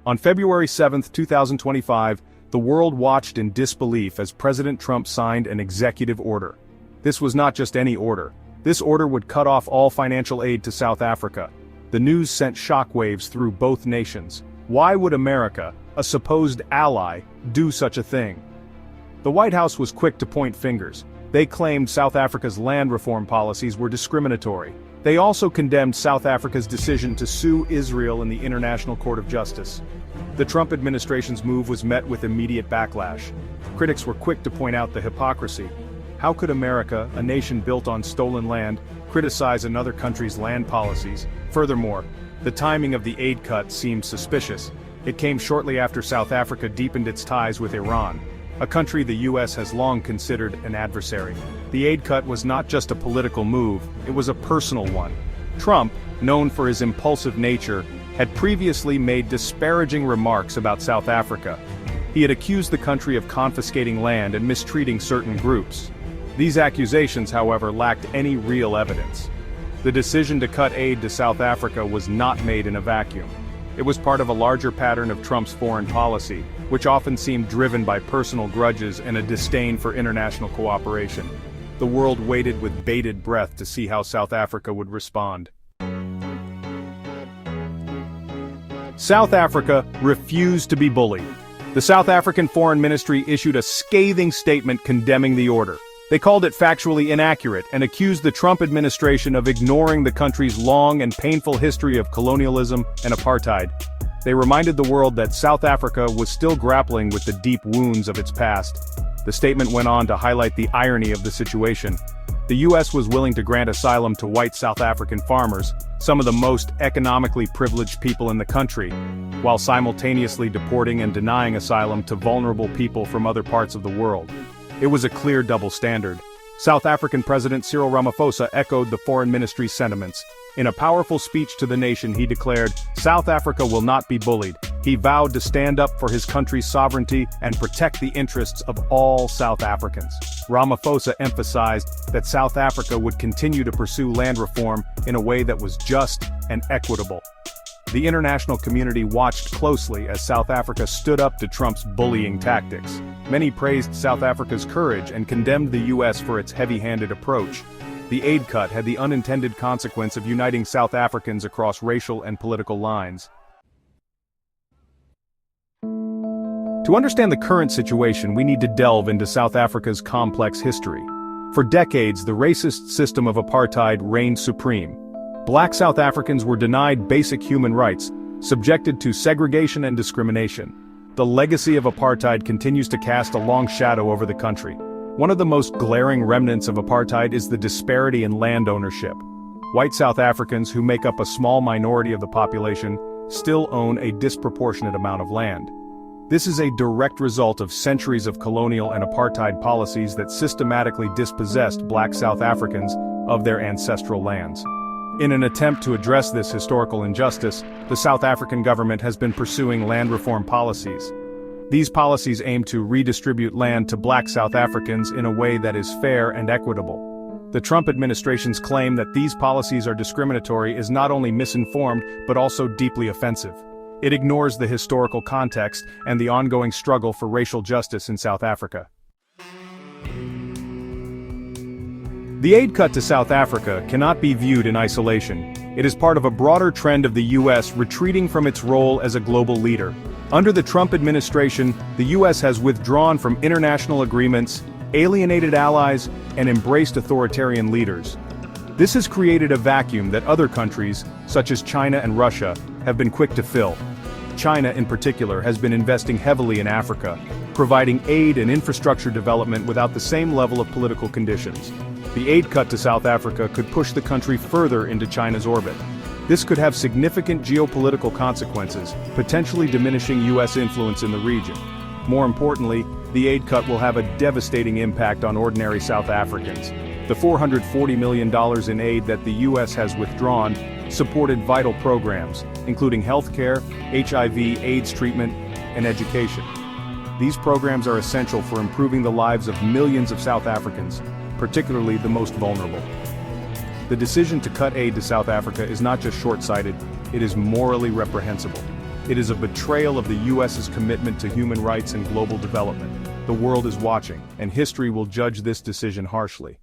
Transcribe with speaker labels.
Speaker 1: On February 7, 2025, the world watched in disbelief as President Trump signed an executive order. This was not just any order. This order would cut off all financial aid to South Africa. The news sent shockwaves through both nations. Why would America, a supposed ally, do such a thing? The White House was quick to point fingers. They claimed South Africa's land reform policies were discriminatory. They also condemned South Africa's decision to sue Israel in the International Court of Justice. The Trump administration's move was met with immediate backlash. Critics were quick to point out the hypocrisy. How could America, a nation built on stolen land, criticize another country's land policies? Furthermore, the timing of the aid cut seemed suspicious. It came shortly after South Africa deepened its ties with Iran, a country the U.S. has long considered an adversary. The aid cut was not just a political move, it was a personal one. Trump, known for his impulsive nature, had previously made disparaging remarks about South Africa. He had accused the country of confiscating land and mistreating certain groups. These accusations, however, lacked any real evidence. The decision to cut aid to South Africa was not made in a vacuum. It was part of a larger pattern of Trump's foreign policy, which often seemed driven by personal grudges and a disdain for international cooperation. The world waited with bated breath to see how South Africa would respond. South Africa refused to be bullied. The South African Foreign Ministry issued a scathing statement condemning the order. They called it factually inaccurate and accused the Trump administration of ignoring the country's long and painful history of colonialism and apartheid. They reminded the world that South Africa was still grappling with the deep wounds of its past. The statement went on to highlight the irony of the situation. The U.S. was willing to grant asylum to white South African farmers, some of the most economically privileged people in the country, while simultaneously deporting and denying asylum to vulnerable people from other parts of the world. It was a clear double standard. South African President Cyril Ramaphosa echoed the foreign ministry's sentiments. In a powerful speech to the nation, he declared, "South Africa will not be bullied." He vowed to stand up for his country's sovereignty and protect the interests of all South Africans. Ramaphosa emphasized that South Africa would continue to pursue land reform in a way that was just and equitable. The international community watched closely as South Africa stood up to Trump's bullying tactics. Many praised South Africa's courage and condemned the U.S. for its heavy-handed approach. The aid cut had the unintended consequence of uniting South Africans across racial and political lines. To understand the current situation, we need to delve into South Africa's complex history. For decades, the racist system of apartheid reigned supreme. Black South Africans were denied basic human rights, subjected to segregation and discrimination. The legacy of apartheid continues to cast a long shadow over the country. One of the most glaring remnants of apartheid is the disparity in land ownership. White South Africans, who make up a small minority of the population, still own a disproportionate amount of land. This is a direct result of centuries of colonial and apartheid policies that systematically dispossessed Black South Africans of their ancestral lands. In an attempt to address this historical injustice, the South African government has been pursuing land reform policies. These policies aim to redistribute land to Black South Africans in a way that is fair and equitable. The Trump administration's claim that these policies are discriminatory is not only misinformed but also deeply offensive. It ignores the historical context and the ongoing struggle for racial justice in South Africa. The aid cut to South Africa cannot be viewed in isolation. It is part of a broader trend of the U.S. retreating from its role as a global leader. Under the Trump administration, the U.S. has withdrawn from international agreements, alienated allies, and embraced authoritarian leaders. This has created a vacuum that other countries, such as China and Russia, have been quick to fill. China, in particular, has been investing heavily in Africa, providing aid and infrastructure development without the same level of political conditions. The aid cut to South Africa could push the country further into China's orbit. This could have significant geopolitical consequences, potentially diminishing U.S. influence in the region. More importantly, the aid cut will have a devastating impact on ordinary South Africans. The $440 million in aid that the U.S. has withdrawn supported vital programs, including healthcare, HIV/AIDS treatment, and education. These programs are essential for improving the lives of millions of South Africans, particularly the most vulnerable. The decision to cut aid to South Africa is not just short-sighted, it is morally reprehensible. It is a betrayal of the US's commitment to human rights and global development. The world is watching, and history will judge this decision harshly.